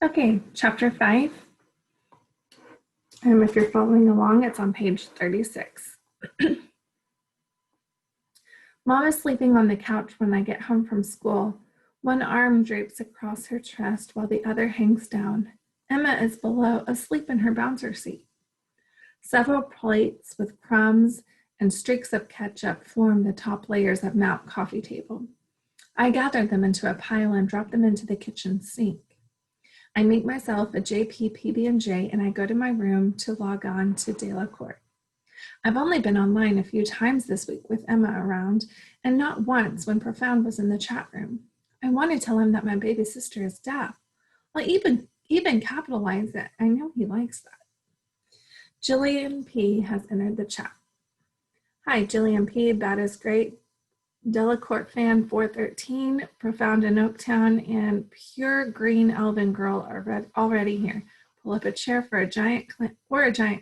Okay, chapter 5. If you're following along, it's on page 36. Mom is sleeping on the couch when I get home from school. One arm drapes across her chest while the other hangs down. Emma is below, asleep in her bouncer seat. Several plates with crumbs and streaks of ketchup form the top layers of Mount coffee table. I gather them into a pile and drop them into the kitchen sink. I make myself a JP PB&J and I go to my room to log on to Delacourt. I've only been online a few times this week with Emma around, and not once when Profound was in the chat room. I want to tell him that my baby sister is deaf. I'll even capitalize it. I know he likes that. Jillian P. has entered the chat. Hi, Jillian P. That is great. Delacourt fan 413, Profound in Oaktown, and Pure Green Elven Girl are already here. Pull up a chair for a giant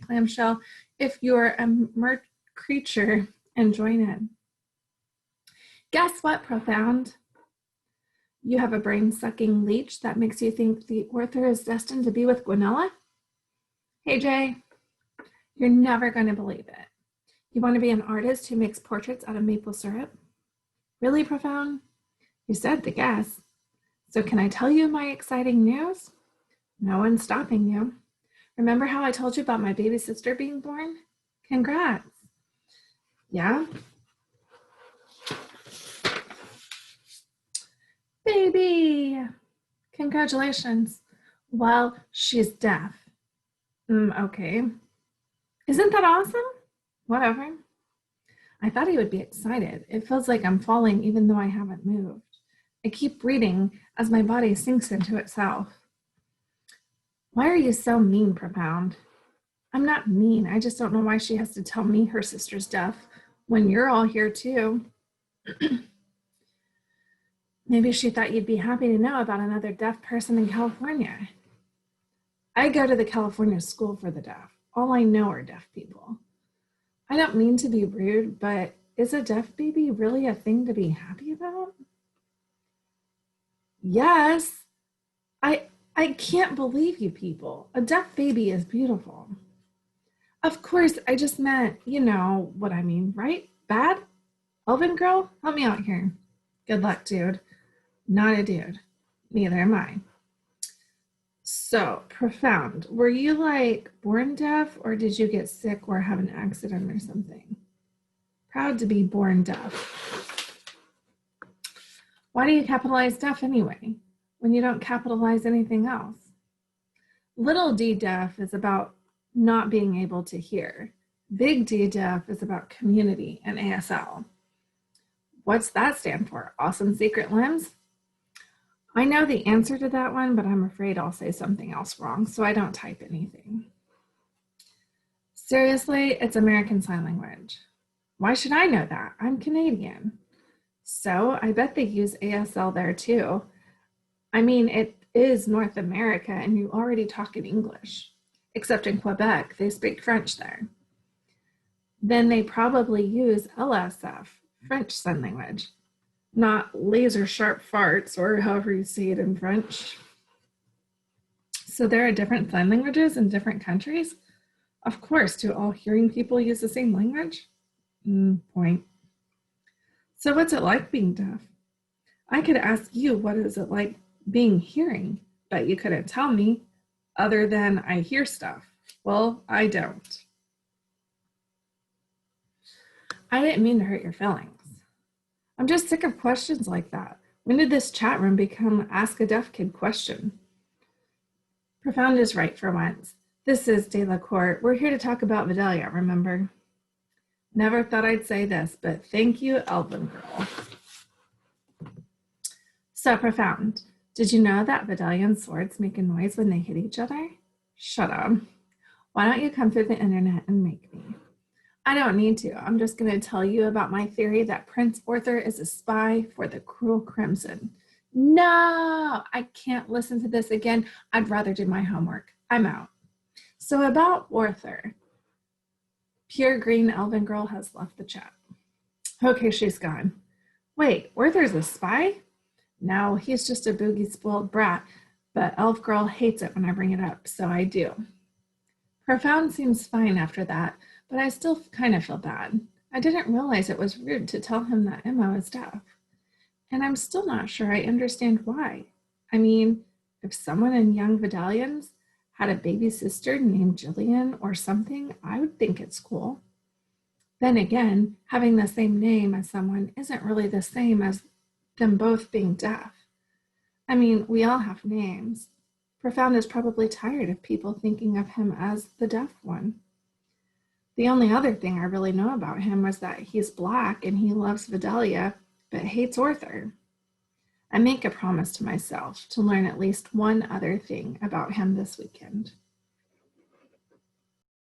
clamshell if you're a mer creature and join in. Guess what, Profound? You have a brain-sucking leech that makes you think the author is destined to be with Gwenella? Hey, Jay, you're never going to believe it. You want to be an artist who makes portraits out of maple syrup? Really, Profound? You said the guess. So can I tell you my exciting news? No one's stopping you. Remember how I told you about my baby sister being born? Congrats. Yeah? Baby! Congratulations. Well, she's deaf. Okay. Isn't that awesome? Whatever. I thought he would be excited. It feels like I'm falling even though I haven't moved. I keep breathing as my body sinks into itself. Why are you so mean, Profound? I'm not mean. I just don't know why she has to tell me her sister's deaf when you're all here too. Maybe she thought you'd be happy to know about another deaf person in California. I go to the California School for the Deaf. All I know are deaf people. I don't mean to be rude, but is a deaf baby really a thing to be happy about? Yes. I can't believe you people. A deaf baby is beautiful. Of course, I just meant, you know what I mean, right? Bad? Elven girl, help me out here. Good luck, dude. Not a dude. Neither am I. So, Profound, were you like born deaf or did you get sick or have an accident or something? Proud to be born deaf. Why do you capitalize deaf anyway, when you don't capitalize anything else? Little d deaf is about not being able to hear. Big D deaf is about community and ASL. What's that stand for? Awesome secret limbs? I know the answer to that one, but I'm afraid I'll say something else wrong, so I don't type anything. Seriously, it's American Sign Language. Why should I know that? I'm Canadian. So I bet they use ASL there too. I mean, it is North America and you already talk in English, except in Quebec, they speak French there. Then they probably use LSF, French Sign Language, not laser sharp farts or however you say it in French. So there are different sign languages in different countries? Of course, do all hearing people use the same language? Point. So what's it like being deaf? I could ask you, what is it like being hearing? But you couldn't tell me, other than I hear stuff. Well, I don't. I didn't mean to hurt your feelings. I'm just sick of questions like that. When did this chat room become Ask a Deaf Kid question? Profound is right for once. This is Delacourt. We're here to talk about Vidalia, remember? Never thought I'd say this, but thank you, Elven Girl. So Profound, did you know that Vidalian swords make a noise when they hit each other? Shut up. Why don't you come through the internet and make me? I don't need to. I'm just going to tell you about my theory that Prince Arthur is a spy for the Cruel Crimson. No, I can't listen to this again. I'd rather do my homework. I'm out. So about Arthur. Pure Green Elven Girl has left the chat. Okay, she's gone. Wait, Arthur's a spy? No, he's just a boogie spoiled brat. But Elf Girl hates it when I bring it up, so I do. Profound seems fine after that, but I still kind of feel bad. I didn't realize it was rude to tell him that Emma was deaf. And I'm still not sure I understand why. I mean, if someone in Young Vidalians had a baby sister named Jillian or something, I would think it's cool. Then again, having the same name as someone isn't really the same as them both being deaf. I mean, we all have names. Profound is probably tired of people thinking of him as the deaf one. The only other thing I really know about him was that he's Black and he loves Vidalia, but hates Arthur. I make a promise to myself to learn at least one other thing about him this weekend.